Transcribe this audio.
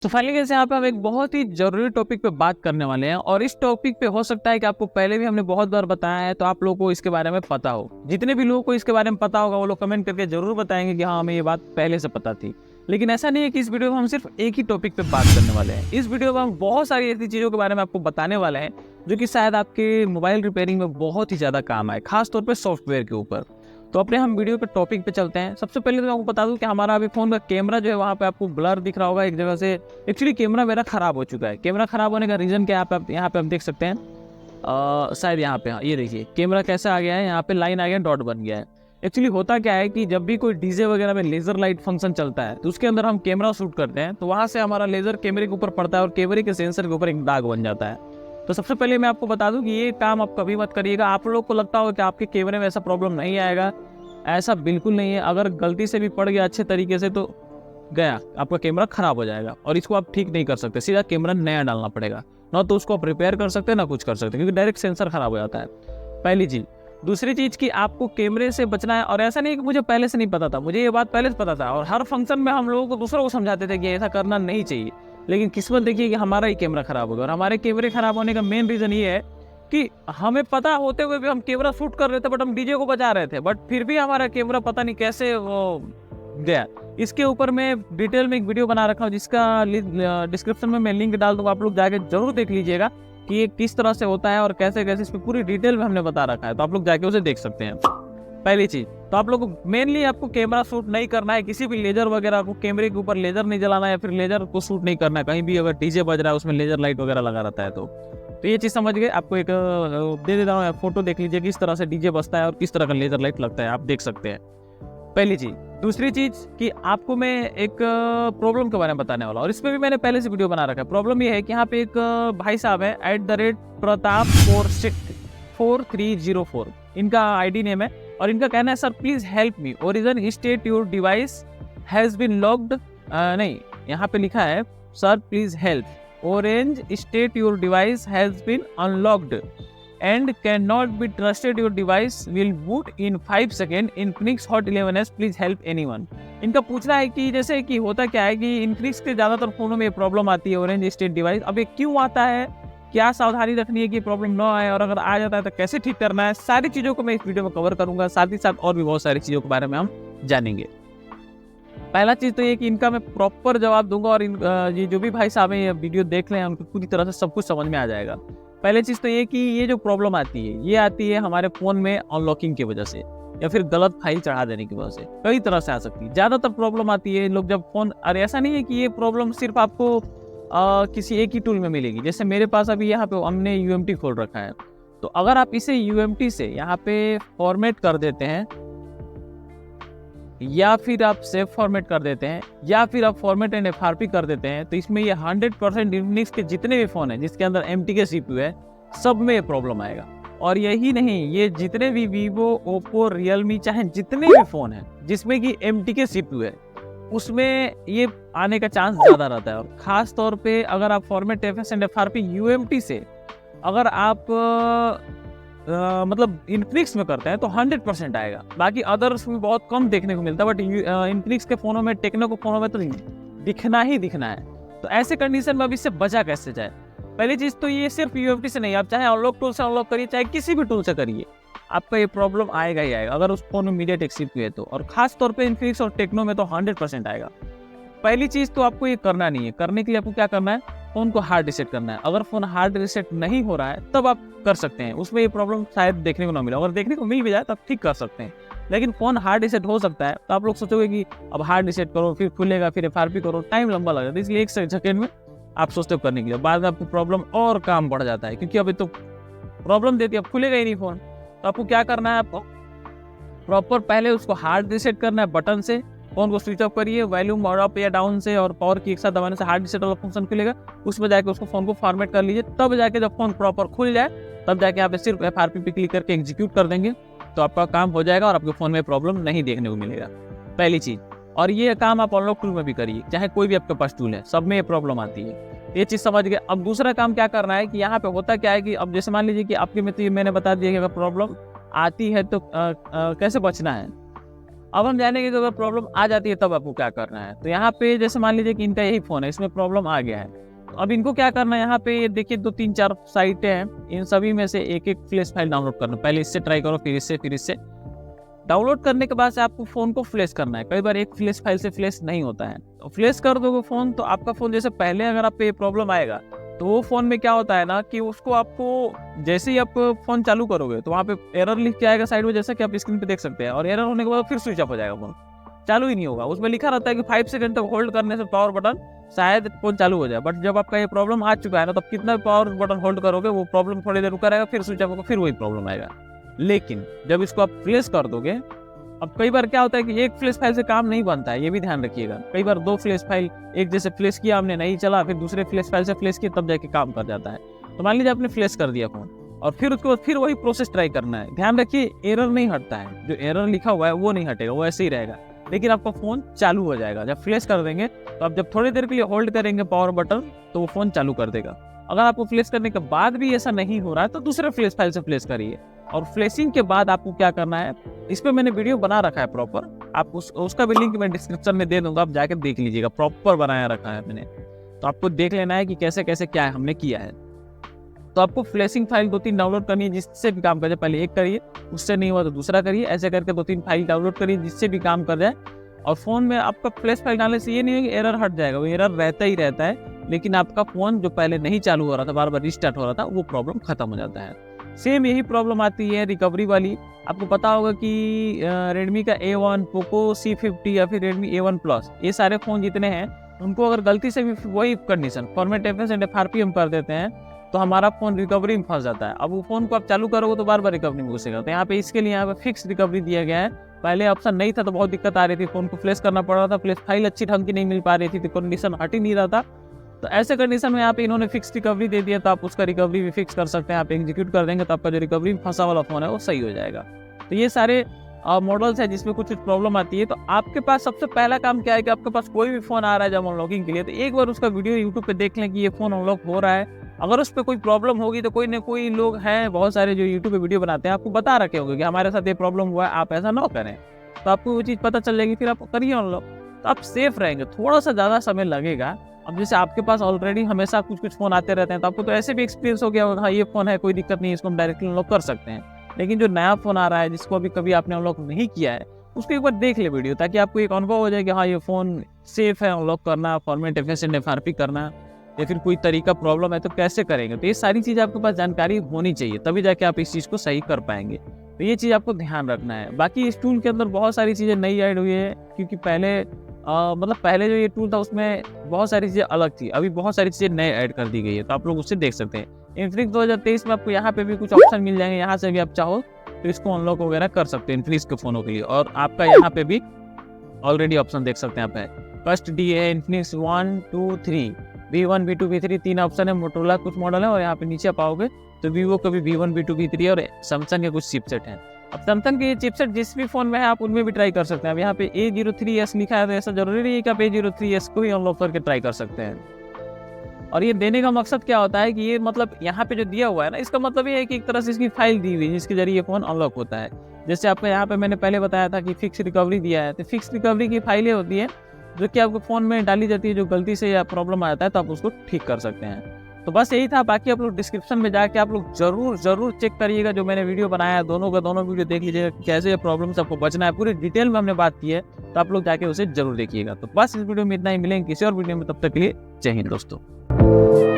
तो फाइनली कैसे यहाँ पे हम एक बहुत ही जरूरी टॉपिक पे बात करने वाले हैं और इस टॉपिक पे हो सकता है कि आपको पहले भी हमने बहुत बार बताया है, तो आप लोगों को इसके बारे में पता हो। जितने भी लोगों को इसके बारे में पता होगा वो लोग कमेंट करके जरूर बताएंगे कि हाँ हमें ये बात पहले से पता थी। लेकिन ऐसा नहीं है कि इस वीडियो में हम सिर्फ एक ही टॉपिक पे बात करने वाले हैं। इस वीडियो में हम बहुत सारी ऐसी चीज़ों के बारे में आपको बताने वाले हैं जो कि शायद आपके मोबाइल रिपेयरिंग में बहुत ही ज़्यादा काम आए, खासतौर पर सॉफ्टवेयर के ऊपर। तो अपने हम वीडियो के टॉपिक पे चलते हैं। सबसे पहले तो मैं आपको बता दूं कि हमारा अभी फोन का कैमरा जो है वहाँ पे आपको ब्लर दिख रहा होगा एक जगह से। एक्चुअली कैमरा मेरा खराब हो चुका है। कैमरा खराब होने का रीज़न क्या है यहाँ पे हम देख सकते हैं। शायद यहाँ पे, हाँ ये देखिए कैमरा कैसा आ गया है, यहाँ पे लाइन आ गया, डॉट बन गया है। एक्चुअली होता क्या है कि जब भी कोई डीजे वगैरह में लेजर लाइट फंक्शन चलता है तो उसके अंदर हम कैमरा शूट करते हैं, तो वहाँ से हमारा लेजर कैमरे के ऊपर पड़ता है और कैमरे के सेंसर के ऊपर एक दाग बन जाता है। तो सबसे पहले मैं आपको बता दूं कि ये काम आप कभी मत करिएगा। आप लोग को लगता होगा कि आपके कैमरे में ऐसा प्रॉब्लम नहीं आएगा, ऐसा बिल्कुल नहीं है। अगर गलती से भी पड़ गया अच्छे तरीके से तो गया, आपका कैमरा खराब हो जाएगा और इसको आप ठीक नहीं कर सकते। सीधा कैमरा नया डालना पड़ेगा, ना तो उसको आप रिपेयर कर सकते हैं ना कुछ कर सकते हैं, क्योंकि डायरेक्ट सेंसर खराब हो जाता है। पहली चीज। दूसरी चीज कि आपको कैमरे से बचना है, और ऐसा नहीं कि मुझे पहले से नहीं पता था, मुझे ये बात पहले से पता था और हर फंक्शन में हम लोगों को दूसरों को समझाते थे कि ऐसा करना नहीं चाहिए। लेकिन किस्मत देखिए कि हमारा ही कैमरा खराब हो गया। और हमारे कैमरे खराब होने का मेन रीजन ये है कि हमें पता होते हुए भी हम कैमरा शूट कर रहे थे, बट हम डीजे को बचा रहे थे, बट फिर भी हमारा कैमरा पता नहीं कैसे वो गया। इसके ऊपर मैं डिटेल में एक वीडियो बना रखा हूँ जिसका डिस्क्रिप्शन में मैं लिंक डाल दूंगा, आप लोग जाके जरूर देख लीजिएगा कि ये किस तरह से होता है और कैसे कैसे इसमें पूरी डिटेल में हमने बता रखा है, तो आप लोग जाके उसे देख सकते हैं। पहली चीज तो आप लोग को मेनली आपको कैमरा शूट नहीं करना है, किसी भी लेजर वगैरह को कैमरे के ऊपर लेजर नहीं जलाना है या फिर लेजर को शूट नहीं करना है। कहीं भी अगर डीजे बज रहा है उसमें लेजर लाइट वगैरह लगा रहता है तो ये चीज समझ गए। आपको एक दे देता हूँ फोटो, देख लीजिए किस तरह से डीजे बजता है और किस तरह का लेजर लाइट लगता है, आप देख सकते हैं। पहली चीज। दूसरी चीज कि आपको मैं एक प्रॉब्लम के बारे में बताने वाला हूँ और इसमें भी मैंने पहले से वीडियो बना रखा है। प्रॉब्लम ये है कि यहाँ पे एक भाई साहब है @प्रताप 4304 इनका आईडी नेम है और इनका कहना है sir please help me, origin state your device has been locked. नहीं, यहाँ पे लिखा है sir please help, orange state your device has been unlocked and cannot be trusted, your device will boot in 5 seconds, Infinix Hot 11s, please help anyone। इनका पूछना है कि जैसे कि होता क्या है कि इन्फिनिक्स के ज़्यादातर फ़ोनों में ये प्रॉब्लम आती है, ऑरेंज स्टेट डिवाइस। अब ये क्यों आता है, क्या सावधानी रखनी है कि प्रॉब्लम ना आए, और अगर आ जाता है तो कैसे ठीक करना है, सारी चीज़ों को मैं इस वीडियो में कवर करूँगा। साथ ही साथ और भी बहुत सारी चीज़ों के बारे में हम जानेंगे। पहला चीज़ तो ये कि इनका मैं प्रॉपर जवाब दूंगा और ये जो भी भाई साहब हैं ये वीडियो देख लें, उनको पूरी तरह से सब कुछ समझ में आ जाएगा। पहले चीज़ तो ये कि ये जो प्रॉब्लम आती है ये आती है हमारे फ़ोन में अनलॉकिंग की वजह से या फिर गलत फाइल चढ़ा देने की वजह से, कई तरह से आ सकती है। ज़्यादातर प्रॉब्लम आती है लोग जब फ़ोन, और ऐसा नहीं है कि ये प्रॉब्लम सिर्फ आपको किसी एक ही टूल में मिलेगी। जैसे मेरे पास अभी यहाँ पे हमने UMT खोल रखा है, तो अगर आप इसे UMT से यहाँ पे फॉर्मेट कर देते हैं या फिर आप सेव फॉर्मेट कर देते हैं या फिर आप फॉर्मेट एंड FRP कर देते हैं, तो इसमें ये 100% इन्फिनिक्स के जितने भी फ़ोन हैं जिसके अंदर MT के CPU है, सब में ये प्रॉब्लम आएगा। और यही नहीं, ये जितने भी वीवो, ओप्पो, रियलमी, चाहे जितने भी फ़ोन हैं जिसमें कि MT के CPU है, उसमें ये आने का चांस ज़्यादा रहता है। और ख़ास तौर पर अगर आप format FS and FRP UMT से अगर आप मतलब इन्फिनिक्स में करते हैं तो 100% आएगा। बाकी अदर्स में बहुत कम देखने को मिलता है, बट इन्फिनिक्स के फ़ोनों में, टेक्नो के फ़ोनों में तो दिखना ही दिखना है। तो ऐसे कंडीशन में अब इससे बचा कैसे जाए। पहली चीज़ तो ये सिर्फ UMT से नहीं, आप चाहे अनलॉक टूल से अनलॉक करिए, चाहे किसी भी टूल से करिए, आपका ये प्रॉब्लम आएगा ही आएगा अगर उस फोन में MediaTek CPU है तो। और खास तौर पे इन्फिनिक्स और टेक्नो में तो 100% आएगा। पहली चीज़ तो आपको ये करना नहीं है। करने के लिए आपको क्या करना है, फ़ोन को हार्ड रीसेट करना है। अगर फ़ोन हार्ड रीसेट नहीं हो रहा है तब आप कर सकते हैं, उसमें ये प्रॉब्लम शायद देखने को ना मिले। अगर देखने को मिल भी जाए तब ठीक कर सकते हैं, लेकिन फ़ोन हार्ड रीसेट हो सकता है तो आप लोग सोचोगे कि अब हार्ड रीसेट करो, फिर खुलेगा, फिर FRP करो, टाइम लंबा लग जाता है। इसलिए एक सेकंड में आप सोचते हो करने के लिए, बाद में आपको प्रॉब्लम और काम बढ़ जाता है, क्योंकि अभी तो प्रॉब्लम देती है, अब खुलेगा ही नहीं फ़ोन। तो आपको क्या करना है, आपको प्रॉपर पहले उसको हार्ड रीसेट करना है बटन से। फ़ोन को स्विच ऑफ करिए, वॉल्यूम और अप या डाउन से और पावर की एक साथ दबाने से हार्ड रीसेट वाला फंक्शन खुलेगा। उसमें जाके उसको फ़ोन को फॉर्मेट कर लीजिए, तब जाके जब फ़ोन प्रॉपर खुल जाए तब जाके यहाँ पे सिर्फ FRP पे क्लिक करके एग्जीक्यूट कर देंगे तो आपका काम हो जाएगा और आपके फ़ोन में प्रॉब्लम नहीं देखने को मिलेगा। पहली चीज़। और ये काम आप अनलॉक टूल में भी करिए, चाहे कोई भी आपके पास टूल है, सब में ये प्रॉब्लम आती है। ये चीज़ समझ गए। अब दूसरा काम क्या करना है कि यहाँ पे होता क्या है कि अब जैसे मान लीजिए कि आपके में तो मैंने बता दिया कि अगर प्रॉब्लम आती है तो कैसे बचना है। अब हम जानेंगे कि अगर प्रॉब्लम आ जाती है तब आपको क्या करना है। तो यहाँ पे जैसे मान लीजिए कि इनका यही फ़ोन है, इसमें प्रॉब्लम आ गया है। तो अब इनको क्या करना है, यहाँ पे देखिए 2-3-4 साइटें हैं, इन सभी में से एक-एक फ्लैश फाइल डाउनलोड करना। पहले इससे ट्राई करो, फिर इससे। डाउनलोड करने के बाद से आपको फ़ोन को फ्लैश करना है। कई बार एक फ्लैश फाइल से फ्लैश नहीं होता है, तो फ्लैश कर दोगे फ़ोन तो आपका फ़ोन जैसे पहले अगर आप पे ये प्रॉब्लम आएगा, तो वो फ़ोन में क्या होता है ना कि उसको आपको जैसे ही आप फ़ोन चालू करोगे तो वहाँ पे एरर लिख के आएगा साइड में, जैसा कि आप स्क्रीन पे देख सकते हैं। और एरर होने के बाद फिर स्विच ऑफ हो जाएगा फ़ोन, चालू ही नहीं होगा। उसमें लिखा रहता है कि 5 सेकंड तक होल्ड करने से पावर बटन शायद फ़ोन चालू हो जाए। बट जब आपका ये प्रॉब्लम आ चुका है ना, तब कितना भी पावर बटन होल्ड करोगे वो प्रॉब्लम थोड़ी देर रुका रहेगा, फिर स्विच ऑफ होगा, फिर वही प्रॉब्लम आएगा। लेकिन जब इसको आप फ्लैश कर दोगे, अब कई बार क्या होता है कि एक फ्लैश फाइल से काम नहीं बनता है, ये भी ध्यान रखिएगा। कई बार 2 फ्लैश फाइल एक जैसे फ्लैश किया हमने, नहीं चला, फिर दूसरे फ्लैश फाइल से फ्लैश किया तब जाके काम कर जाता है। तो मान लीजिए आपने फ्लैश कर दिया फ़ोन और फिर उसके बाद फिर वही प्रोसेस ट्राई करना है। ध्यान रखिए एरर नहीं हटता है, जो एरर लिखा हुआ है वो नहीं हटेगा, वो ऐसे ही रहेगा, लेकिन आपका फ़ोन चालू हो जाएगा। जब फ्लैश कर देंगे तो आप जब थोड़ी देर के लिए होल्ड करेंगे पावर बटन तो वो फ़ोन चालू कर देगा। अगर आपको फ्लैश करने के बाद भी ऐसा नहीं हो रहा है तो दूसरे फ्लैश फाइल से फ्लैश करिए। और फ्लैशिंग के बाद आपको क्या करना है, इस पे मैंने वीडियो बना रखा है प्रॉपर, आप उसका भी लिंक मैं डिस्क्रिप्शन में दे दूंगा, आप जाकर देख लीजिएगा, प्रॉपर बनाया रखा है मैंने। तो आपको देख लेना है कि कैसे कैसे क्या है हमने किया है। तो आपको फ्लैशिंग फाइल 2-3 डाउनलोड करनी है, जिससे भी काम कर जाए। पहले एक करिए, उससे नहीं हुआ तो दूसरा करिए, ऐसे करके 2-3 फाइल डाउनलोड करिए जिससे भी काम कर जाए। और फ़ोन में आपका फ्लैश फाइल डालने से ये नहीं है कि एरर हट जाएगा, वो एरर रहता ही रहता है, लेकिन आपका फ़ोन जो पहले नहीं चालू हो रहा था, बार बार रिस्टार्ट हो रहा था, वो प्रॉब्लम खत्म हो जाता है। सेम यही प्रॉब्लम आती है रिकवरी वाली। आपको पता होगा कि रेडमी का A1, पोको C50 या फिर रेडमी A1 प्लस, ये सारे फ़ोन जितने हैं उनको अगर गलती से भी वही condition format FS and FRP हम कर देते हैं तो हमारा फ़ोन रिकवरी में फंस जाता है। अब वो फ़ोन को आप चालू करोगे तो बार बार रिकवरी में घुसेगा। तो यहाँ पे इसके लिए यहाँ पे फिक्स रिकवरी दिया गया है। पहले ऑप्शन नहीं था तो बहुत दिक्कत आ रही थी, फ़ोन को फ्लैश करना पड़ रहा था, फ्लैश फाइल अच्छी ढंग की नहीं मिल पा रही थी, तो कंडीशन हट ही नहीं रहा था। तो ऐसे कंडीशन में यहाँ पे इन्होंने फिक्स रिकवरी दे दिया, तो आप उसका रिकवरी भी फिक्स कर सकते हैं। आप एग्जीक्यूट कर देंगे तो आपका जो रिकवरी में फंसा वाला फ़ोन है वो सही हो जाएगा। तो ये सारे मॉडल्स है जिसमें कुछ प्रॉब्लम आती है। तो आपके पास सबसे पहला काम क्या है कि आपके पास कोई भी फ़ोन आ रहा है जब अनलॉकिंग के लिए, तो एक बार उसका वीडियो यूट्यूब पे देख लें कि ये फ़ोन अनलॉक हो रहा है। अगर उस पर कोई प्रॉब्लम होगी तो कोई ना कोई लोग हैं, बहुत सारे जो यूट्यूब पे वीडियो बनाते हैं, आपको बता रखे होंगे कि हमारे साथ ये प्रॉब्लम हुआ है, आप ऐसा ना करें। तो आपको वो चीज़ पता चल जाएगी, फिर आप करिए अनलॉक, तो आप सेफ रहेंगे। थोड़ा सा ज़्यादा समय लगेगा। अब जैसे आपके पास ऑलरेडी हमेशा कुछ फ़ोन आते रहते हैं, तो आपको तो ऐसे भी एक्सपीरियंस हो गया होगा, हाँ ये फ़ोन है, कोई दिक्कत नहीं, इसको हम डायरेक्टली अनलॉक कर सकते हैं। लेकिन जो नया फ़ोन आ रहा है, जिसको अभी कभी आपने अनलॉक नहीं किया है, उसको एक बार देख ले वीडियो, ताकि आपको एक अनुभव हो जाए कि हाँ ये फ़ोन सेफ है अनलॉक करना, फॉर्मेट FS एंड FRP करना, या फिर कोई तरीका प्रॉब्लम है तो कैसे करेंगे। तो ये सारी चीज़ आपके पास जानकारी होनी चाहिए, तभी जाके आप इस चीज़ को सही कर पाएंगे। तो ये चीज़ आपको ध्यान रखना है। बाकी इस टूल के अंदर बहुत सारी चीज़ें नई ऐड हुई है, क्योंकि पहले जो ये टूल था उसमें बहुत सारी चीज़ें अलग थी, अभी बहुत सारी चीज़ें नए ऐड कर दी गई है, तो आप लोग उससे देख सकते हैं। इन्फिनिक्स 2023 में आपको यहाँ पे भी कुछ ऑप्शन मिल जाएंगे, यहाँ से भी आप चाहो तो इसको अनलॉक वगैरह कर सकते हैं इन्फिनिक्स के फ़ोनों के लिए। और आपका यहाँ पे भी ऑलरेडी ऑप्शन देख सकते हैं आप है, फर्स्ट डी है Infinix 1, 2, 3, V1, V2, V3 3 option है। मोटोरोला कुछ मॉडल है, और यहाँ पे नीचे पाओगे तो वीवो का भी V1, V2, V3 और सैमसंग के कुछ चिपसेट हैं। अब सैमसंग के ये चिपसेट जिस भी फ़ोन में है आप उनमें भी ट्राई कर सकते हैं। अब यहाँ पे A03s लिखा है, तो ऐसा जरूरी नहीं है कि आप A03s को ही अनलॉक करके ट्राई कर सकते हैं। और ये देने का मकसद क्या होता है कि ये मतलब यहाँ पे जो दिया हुआ है ना, इसका मतलब ये है कि एक तरह से इसकी फाइल दी हुई है जिसके जरिए ये फ़ोन अनलॉक होता है। जैसे आपको यहाँ पे मैंने पहले बताया था कि फिक्स रिकवरी दिया है, तो फिक्स रिकवरी की फाइलें होती है जो कि आपके फ़ोन में डाली जाती है, जो गलती से या प्रॉब्लम आ जाता है तो आप उसको ठीक कर सकते हैं। तो बस यही था। बाकी आप लोग डिस्क्रिप्शन में जाके आप लोग ज़रूर चेक करिएगा, जो मैंने वीडियो बनाया है दोनों का दोनों वीडियो देख लीजिएगा, कैसे ये प्रॉब्लम से आपको बचना है, पूरी डिटेल में हमने बात की है, तो आप लोग जाके उसे जरूर देखिएगा। तो बस इस वीडियो में इतना ही, मिलेंगे किसी और वीडियो में, तब तक के लिए जय हिंद दोस्तों।